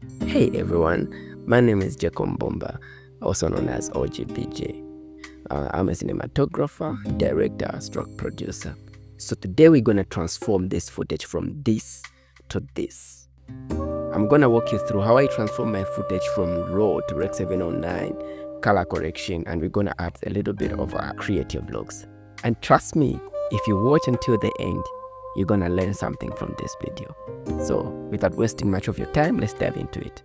Hey everyone, my name is Jacob Bomba, also known as OGBJ. I'm a cinematographer, director, stroke producer. So today we're gonna transform this footage from this to this. I'm gonna walk you through how I transform my footage from RAW to Rec 709, color correction, and we're gonna add a little bit of our creative looks. And trust me, if you watch until the end, you're gonna learn something from this video. So without wasting much of your time, let's dive into it.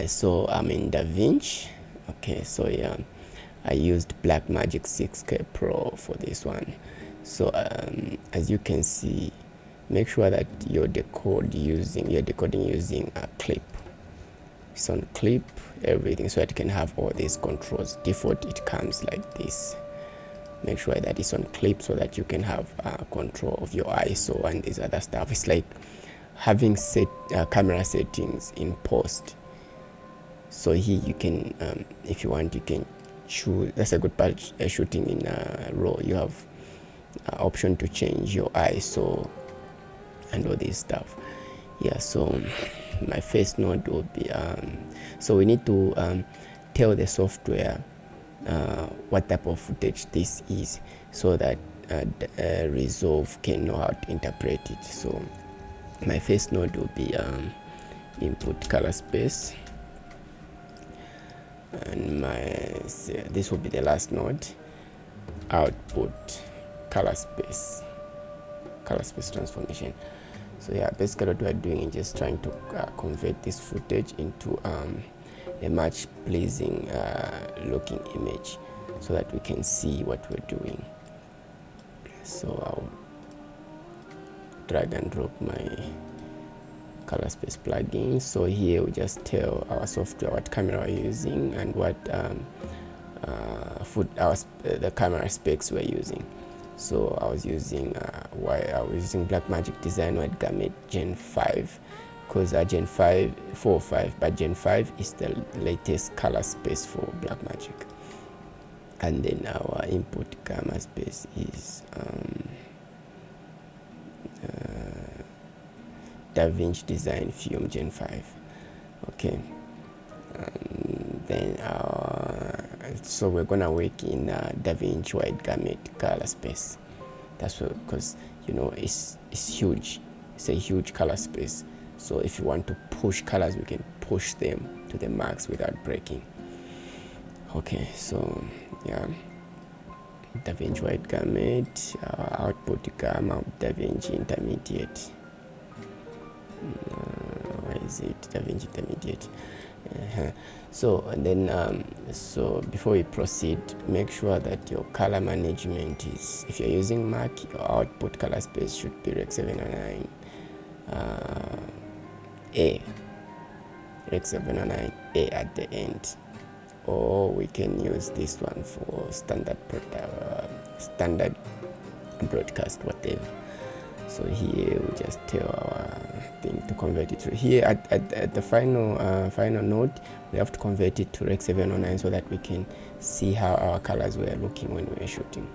So I'm in DaVinci. Okay, so yeah, I used Blackmagic 6K Pro for this one. So as you can see, make sure that you're decoding using a clip. It's on clip, everything, so that you can have all these controls. Default, it comes like this. Make sure that it's on clip so that you can have control of your ISO and this other stuff. It's like having camera settings in post. So here you can, if you want, you can choose. That's a good part. Shooting in RAW, you have option to change your ISO and all this stuff. Yeah. So my first node will be. So we need to tell the software what type of footage this is, so that Resolve can know how to interpret it. So my first node will be input color space. And this will be the last node, output color space transformation. So yeah, basically what we're doing is just trying to convert this footage into a much pleasing looking image, so that we can see what we're doing. So I'll drag and drop my color space plugin. So here we just tell our software what camera we're using and what the camera specs we're using. So I was using Blackmagic Design Wide Gamut Gen 5, because Gen 5 4.5, but Gen 5 is the latest color space for Blackmagic. And then our input camera space is DaVinci Design Film Gen 5. Okay, and then so we're gonna work in DaVinci Wide Gamut color space. That's what, because it's huge. It's a huge color space. So if you want to push colors, we can push them to the max without breaking. Okay, so yeah, DaVinci Wide Gamut, output gamma, DaVinci Intermediate. Where is it? DaVinci Intermediate. So and then so before we proceed, make sure that your color management is, if you're using Mac, your output color space should be Rec 709 A, Rec 709 A at the end, or we can use this one for standard broadcast, whatever. So here we just tell our thing to convert it to here at the final node. We have to convert it to Rec 709 so that we can see how our colors were looking when we were shooting.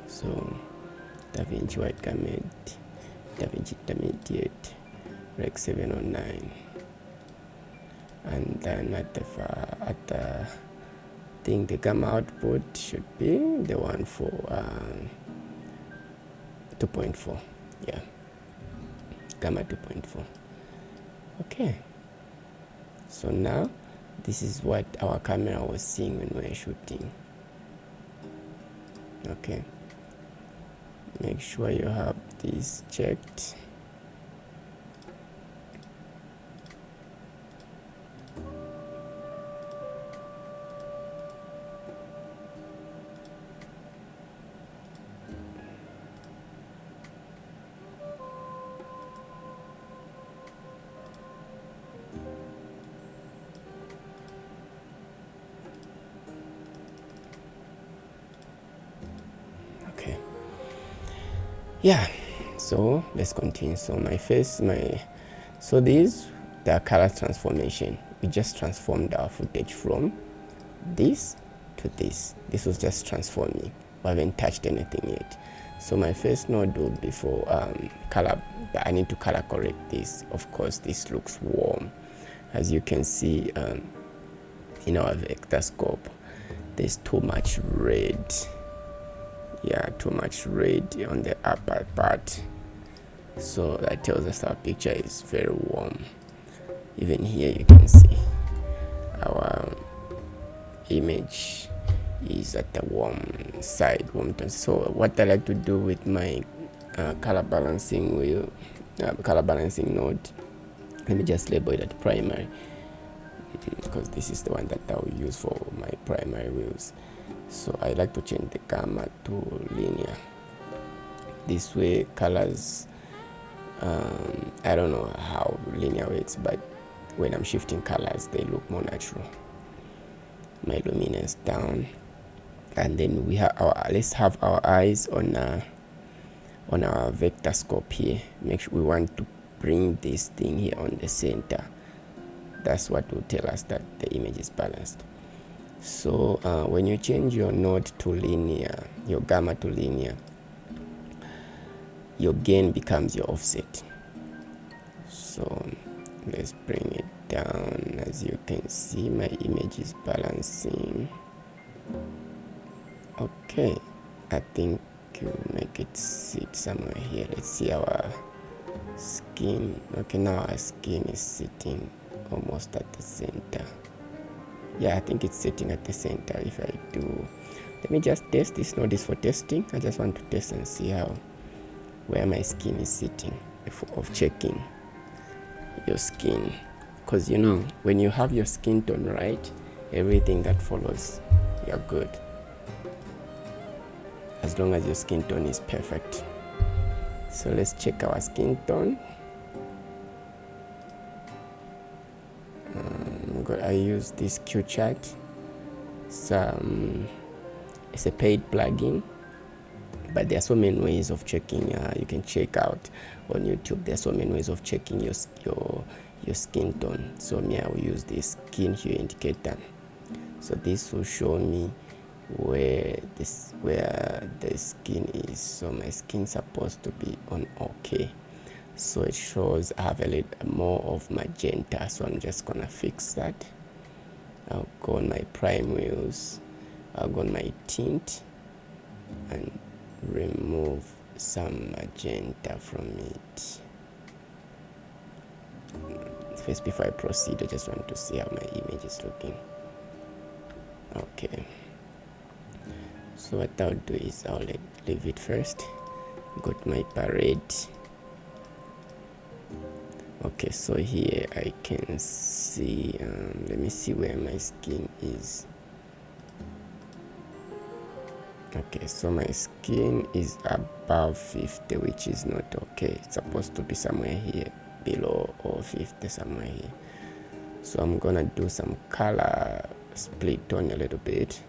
So DaVinci Wide Gamut, DaVinci Intermediate, Rec 709, and then at the thing, the gamma output should be the one for 2.4. yeah, gamma 2.4. Okay, so now this is what our camera was seeing when we were shooting. Okay, make sure you have this checked. Okay, yeah, so let's continue. So so these, the color transformation, we just transformed our footage from this to this. This was just transforming. We haven't touched anything yet. So my first node will be for color. I need to color correct this. Of course, this looks warm. As you can see in our vector scope, there's too much red. Yeah, too much red on the upper part. So that tells us our picture is very warm. Even here you can see our image is at the warm side, warm tone. So what I like to do with my color balancing node, let me just label it at primary, because this is the one that I'll use for my primary wheels. So I like to change the gamma to linear. This way colors, I don't know how linear works, but when I'm shifting colors, they look more natural. My luminance down, and then we have let's have our eyes on our vector scope here. Make sure we want to bring this thing here on the center. That's what will tell us that the image is balanced. So when you change your node to linear, your gamma to linear, your gain becomes your offset. So let's bring it down. As you can see, my image is balancing. Okay, I think you make it sit somewhere here. Let's see our skin. Okay, now our skin is sitting almost at the center. Yeah, I think it's sitting at the center. If I do, let me just test this node is for testing. I just want to test and see where my skin is sitting, of checking your skin, because you know when you have your skin tone right, everything that follows, you're good, as long as your skin tone is perfect. So let's check our skin tone. I use this Q chart. It's a paid plugin, but there are so many ways of checking. You can check out on YouTube. There are so many ways of checking your skin tone. So me, I will use this skin hue indicator. So this will show me where the skin is. So my skin is supposed to be on OK. So it shows I have a little more of magenta. So I'm just gonna fix that. I'll go on my prime wheels. I'll go on my tint and remove some magenta from it. First, before I proceed, I just want to see how my image is looking. Okay. So what I'll do is I'll leave it first. Go to my palette. Okay, so here I can see, let me see where my skin is. Okay, so my skin is above 50, which is not okay. It's supposed to be somewhere here below, or 50 somewhere here. So I'm gonna do some color split tone a little bit.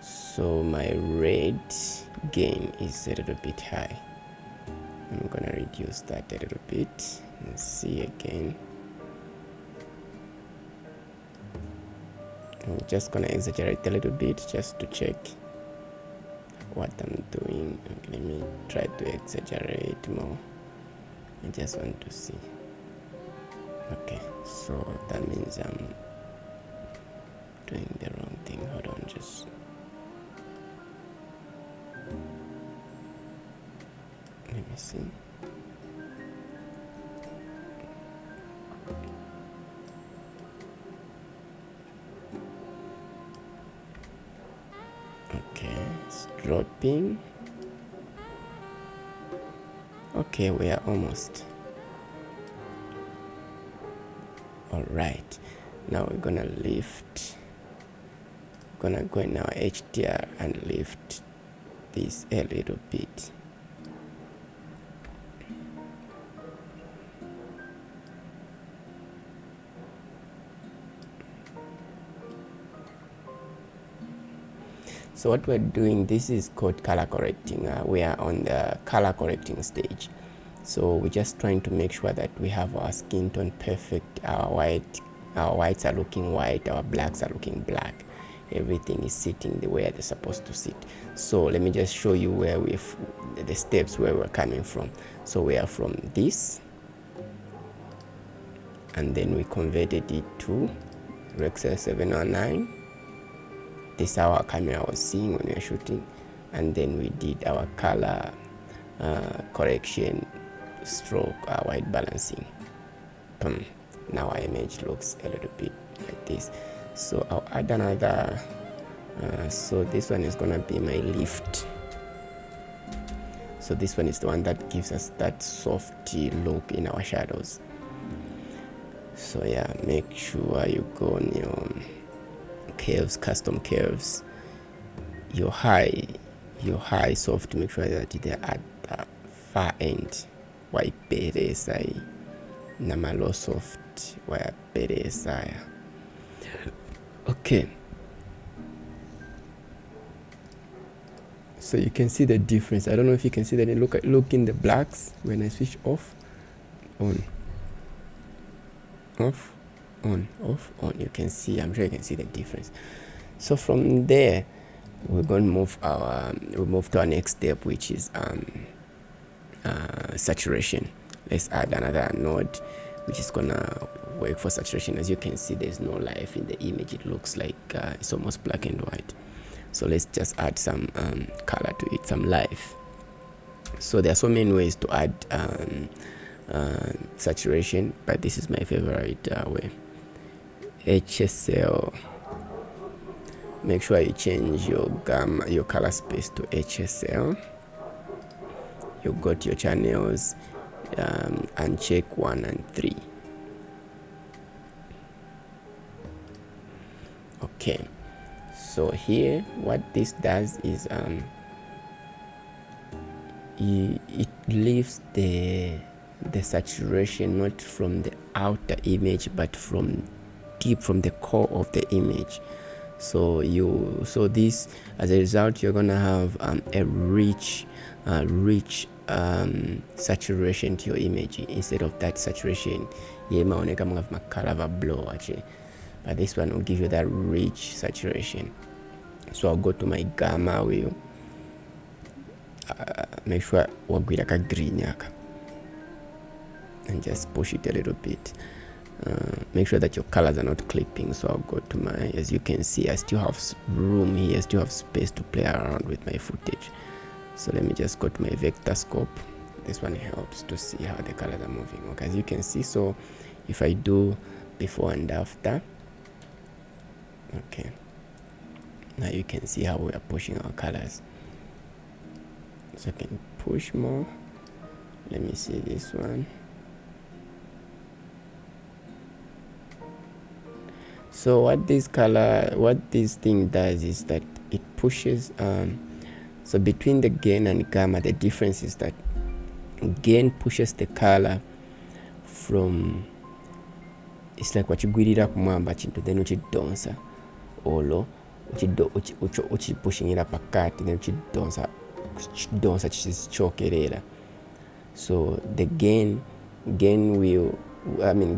So my red gain is a little bit high. I'm gonna reduce that a little bit and see again. I'm just gonna exaggerate a little bit just to check what I'm doing. Okay, let me try to exaggerate more. I just want to see. Okay, so that means I'm doing the wrong thing. Hold on, just let me see. Okay, it's dropping. Okay, we are almost. All right, now we're gonna lift. We're gonna go in our HDR and lift this a little bit. So what we're doing, this is called color correcting. We are on the color correcting stage. So we're just trying to make sure that we have our skin tone perfect. Our whites are looking white, our blacks are looking black. Everything is sitting the way they're supposed to sit. So let me just show you where the steps where we're coming from. So we are from this, and then we converted it to Rexel 709. This is how our camera was seeing when we were shooting, and then we did our color correction stroke white balancing. Now our image looks a little bit like this. So I'll add another so this one is gonna be my lift. So this one is the one that gives us that softy look in our shadows. So yeah, make sure you go on your curves, custom curves, your high soft, make sure that they're at the far end. Why better say namalo soft, why better say. Okay, so you can see the difference. I don't know if you can see that. Look in the blacks when I switch off, on, off, on, off, on. You can see, I'm sure you can see the difference. So from there we're going to move to our next step, which is saturation. Let's add another node which is gonna work for saturation. As you can see, there's no life in the image. It looks like it's almost black and white. So let's just add some color to it, some life. So there are so many ways to add saturation, but this is my favorite way. HSL. Make sure you change your color space to HSL. You got your channels and check 1 and 3. Okay, so here what this does is it leaves the saturation not from the outer image but from deep from the core of the image. So this, as a result, you're gonna have a rich saturation to your image instead of that saturation blow actually, but this one will give you that rich saturation. So I'll go to my gamma wheel, make sure wagwira green yaka, and just push it a little bit. Make sure that your colors are not clipping. So I'll go to my, as you can see, I still have room here, I still have space to play around with my footage. So let me just go to my vector scope. This one helps to see how the colors are moving. Okay, as you can see, so if I do before and after, okay, now you can see how we are pushing our colors. So I can push more. Let me see this one. So what this thing does is that it pushes so between the gain and gamma, the difference is that gain pushes the color from, it's like what you gwirira kumwamba chintu then uchidonsa olo pushing it up pakati then uchidonsa chichokerera. So the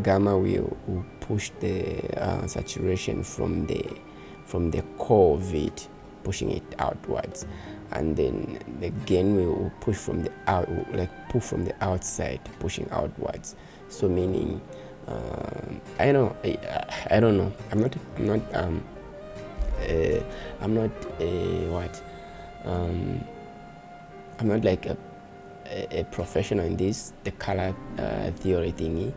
gamma will push the saturation from the core of it, pushing it outwards, and then the gain will push from the outside, pushing outwards. So meaning I don't know, I'm not like a professional in this, the color theory thingy.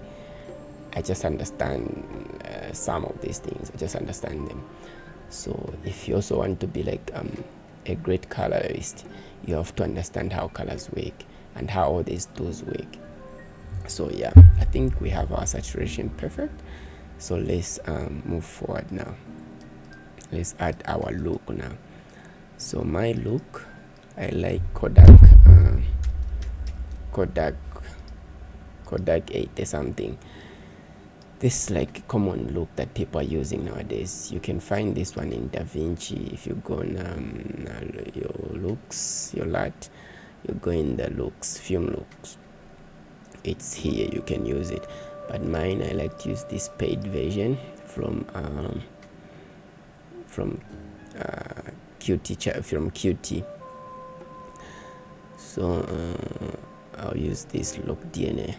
I just understand some of these things. I just understand them. So if you also want to be like a great colorist, you have to understand how colors work. and how all these tools work. So yeah, I think we have our saturation perfect. So let's move forward now. Let's add our look now. So my look, I like Kodak 80 something. This is like a common look that people are using nowadays. You can find this one in DaVinci. If you go on your looks, your light, you go in the looks, film looks, it's here, you can use it. But mine, I like to use this paid version from Qt. So I'll use this look DNA.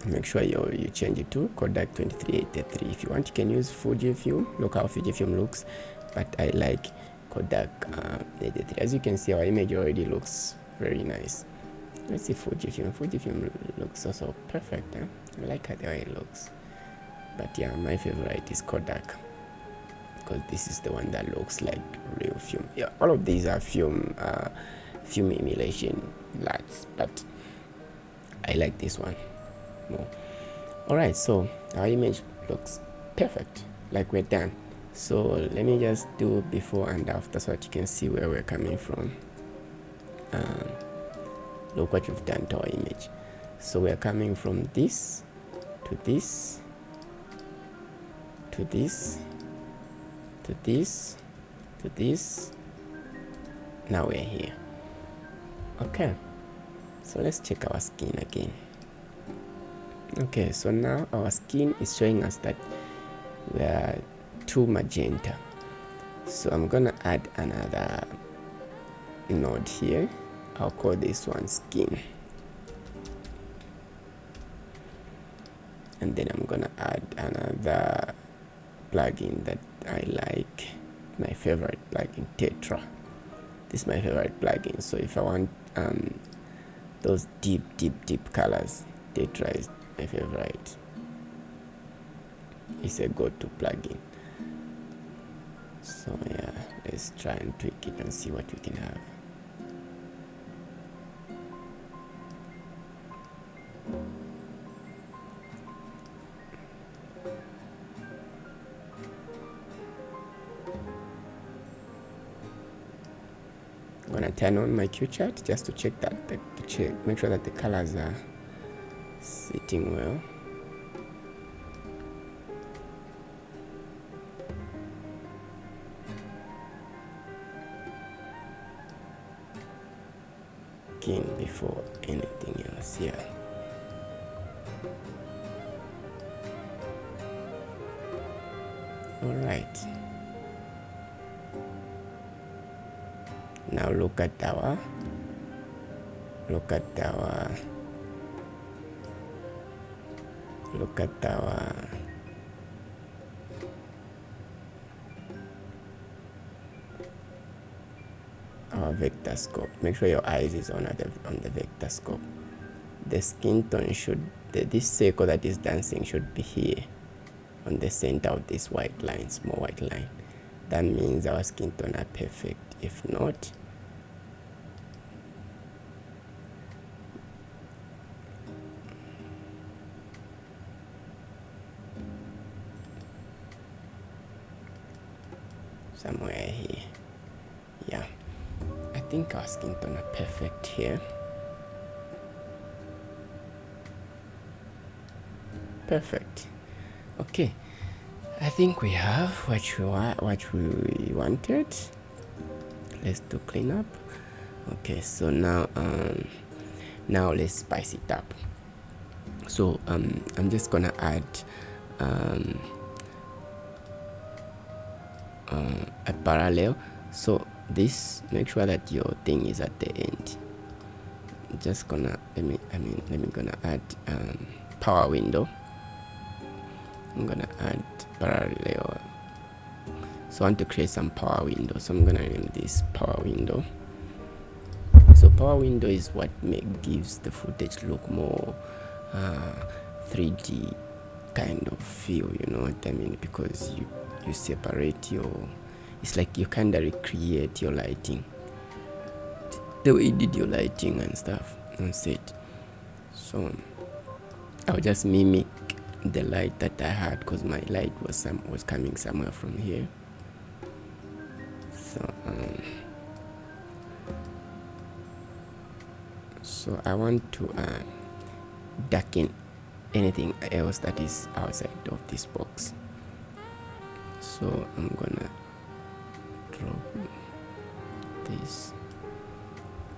Make sure you change it to Kodak 2383. If you want, you can use Fujifilm. Look how Fujifilm looks, but I like Kodak 83. As you can see, our image already looks very nice. Let's see Fujifilm. Fujifilm looks also perfect. I like how the way it looks. But yeah, my favorite is Kodak, because this is the one that looks like real film. Yeah, all of these are film emulation lights, but I like this one more. All right, so our image looks perfect, like we're done. So let me just do before and after so that you can see where we're coming from. Look what you've done to our image. So we're coming from this to this to this to this to this. Now we're here. Okay, so let's check our skin again. Okay, so now our skin is showing us that we are too magenta. So I'm gonna add another node here. I'll call this one skin, and then I'm gonna add another plugin that I like, my favorite plugin, Tetra. This is my favorite plugin. So if I want those deep colors, Tetra is my favorite. It's a go-to plugin. So yeah, let's try and tweak it and see what we can have. I'm gonna turn on my Q chart just to check that, make sure that the colors are sitting well. Before anything else. Yeah, all right, now look at our vector scope. Make sure your eyes is on the vector scope. The skin tone should, this circle that is dancing should be here on the center of this white line, small white line. That means our skin tone are perfect. If not, somewhere here. Yeah, I think our skin tone are perfect here. Perfect. Okay, I think we have what we wanted. Let's do cleanup. Okay, so now let's spice it up. So I'm just gonna add a parallel. So this, make sure that your thing is at the end. Just gonna let me gonna add power window. I'm gonna add parallel. So I want to create some power window. So I'm gonna name this power window. So power window is what gives the footage look more 3D kind of feel, you know what I mean? Because you separate your it's like you kind of recreate your lighting, the way you did your lighting and stuff on set. So I'll just mimic the light that I had, because my light was coming somewhere from here. So I want to darken anything else that is outside of this box. So I'm gonna drop this,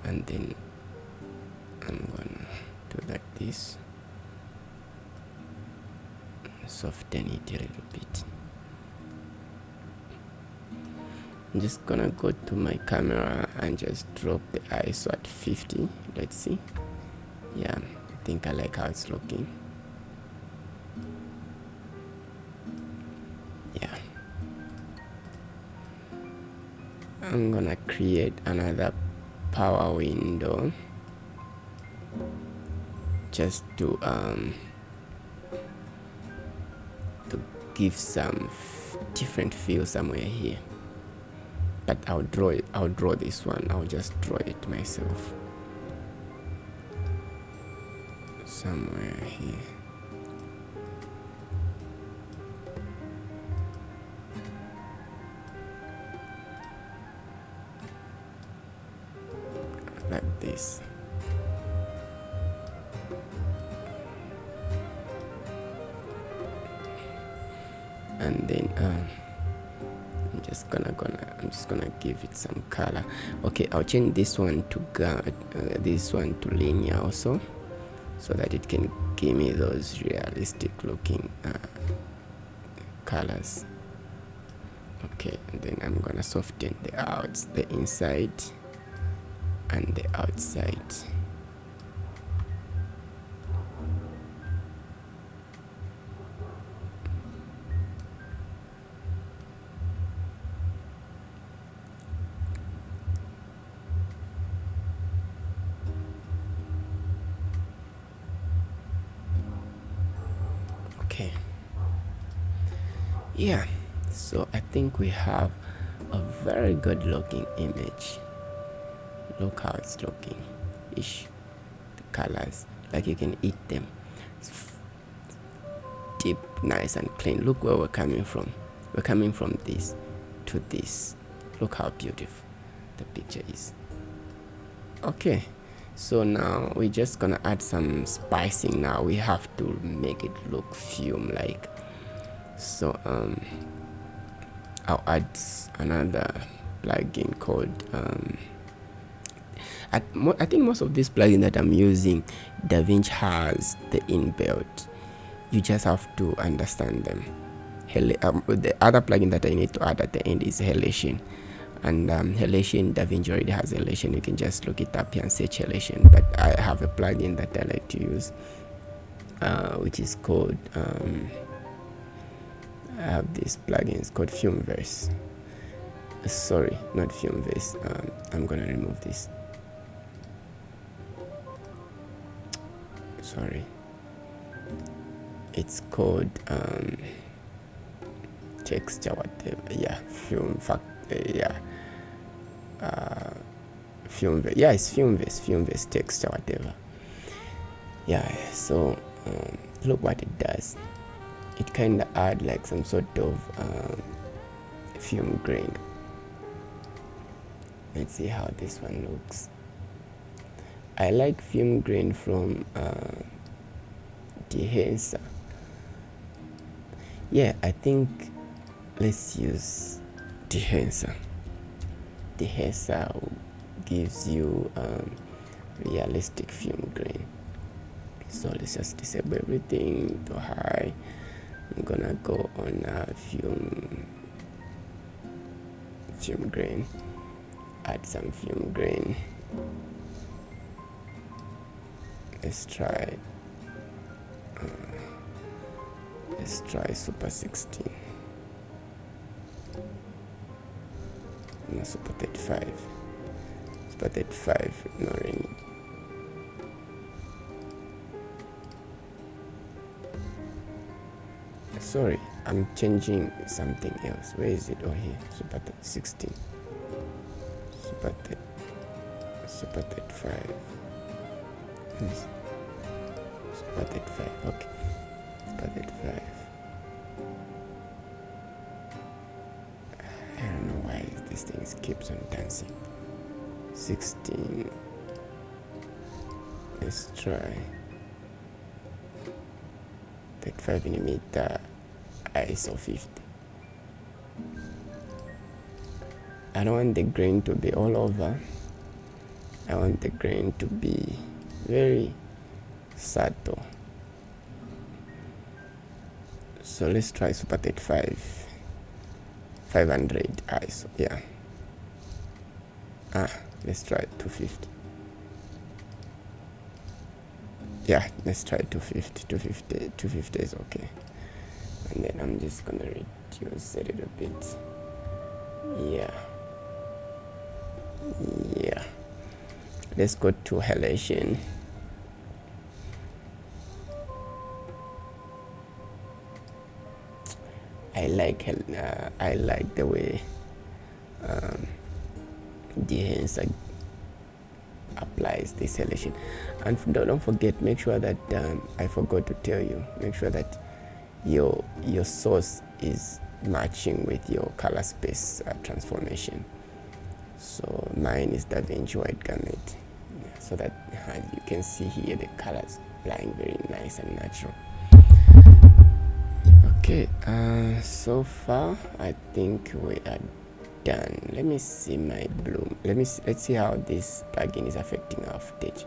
and then I'm gonna do like this, soften it a little bit. I'm just gonna go to my camera and just drop the ISO at 50. Let's see. Yeah, I think I like how it's looking. Yeah. I'm gonna create another power window just to give some different feel somewhere here. But I'll draw this one. I'll just draw it myself somewhere here. Like this. And then I'm just gonna give it some color. Okay, I'll change this one to linear also, so that it can give me those realistic looking colors. Okay, and then I'm gonna soften the inside and the outside. Okay, yeah, so I think we have a very good looking image. Look how it's looking ish. The colors, like you can eat them. It's deep, nice and clean. Look where we're coming from. We're coming from this to this. Look how beautiful the picture is. Okay, so now we're just gonna add some spicing. Now we have to make it look film like. So I'll add another plugin called I think most of these plugins that I'm using, DaVinci has the inbuilt. You just have to understand them. The other plugin that I need to add at the end is Halation, and Halation, DaVinci already has Halation. You can just look it up here and search Halation. But I have a plugin that I like to use, which is called I have this plugin. It's called Filmverse. Sorry, not Filmverse. I'm gonna remove this. Sorry, it's called texture whatever. Yeah, Filmverse. Yeah, it's Filmverse texture whatever. Yeah, so look what it does. It kind of add like some sort of film grain. Let's see how this one looks. I like film grain from DaVinci. Yeah, I think let's use DaVinci. DaVinci gives you realistic film grain. So let's just disable everything to high. I'm gonna go on film grain. Add some film grain. Let's try Super 16. No, Super 35. Super 35, no range. Sorry, I'm changing something else. Where is it? Oh, here. Super 16. Super 35. Super 35. Okay. Super 35. I don't know why this thing keeps on dancing. 16. Let's try 35mm ISO 50. I don't want the grain to be all over. I want the grain to be very subtle. So let's try Super 35 500 ISO. Yeah. Let's try 250. Yeah, let's try 250. 250 is okay. And then I'm just gonna reduce it a little bit. Yeah. Let's go to halation. I like the way DaVinci applies this halation. And don't forget, make sure that I forgot to tell you, make sure that your source is matching with your color space transformation. So mine is DaVinci white gamut, so that as you can see here, the colors lying very nice and natural. Okay, so far I think we are done. Let me see my bloom. Let's see how this plugin is affecting our footage.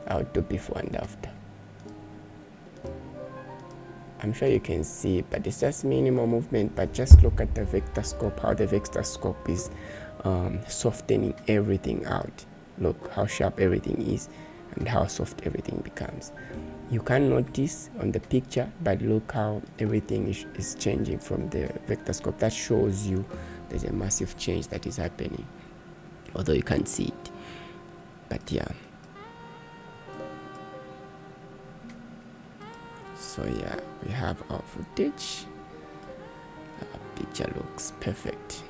I'll do before and after. I'm sure you can see, but it's just minimal movement. But just look at the vector scope, how the vector scope is softening everything out. Look how sharp everything is and how soft everything becomes. You can notice on the picture, but look how everything is changing from the vector scope. That shows you there's a massive change that is happening, although you can't see it. But yeah. So yeah, we have our footage. Our picture looks perfect.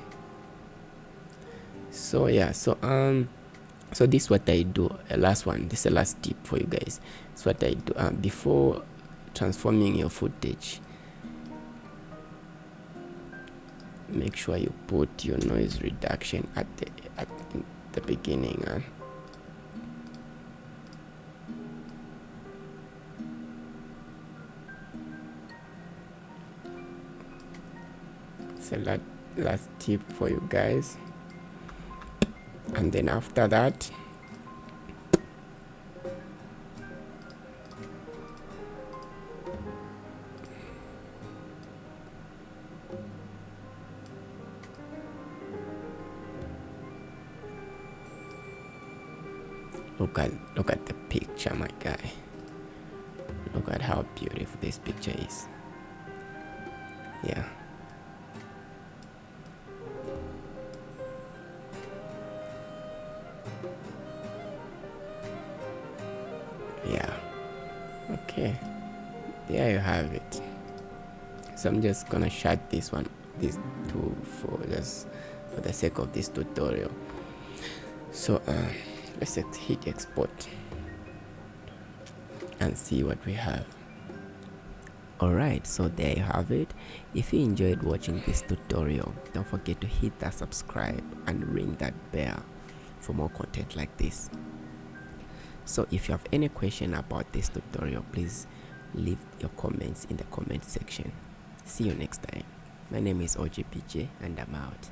So yeah, so this is what I do. Last one, this is the last tip for you guys. It's what I do before transforming your footage. Make sure you put your noise reduction at the beginning. It's a last tip for you guys. And then after that, look at the picture, my guy. Look at how beautiful this picture is. Yeah. Yeah. Okay. There you have it. So I'm just gonna shut these two for the sake of this tutorial. So let's hit export and see what we have. Alright, so there you have it. If you enjoyed watching this tutorial, don't forget to hit that subscribe and ring that bell for more content like this. So if you have any question about this tutorial, please leave your comments in the comment section. See you next time. My name is OGPJ and I'm out.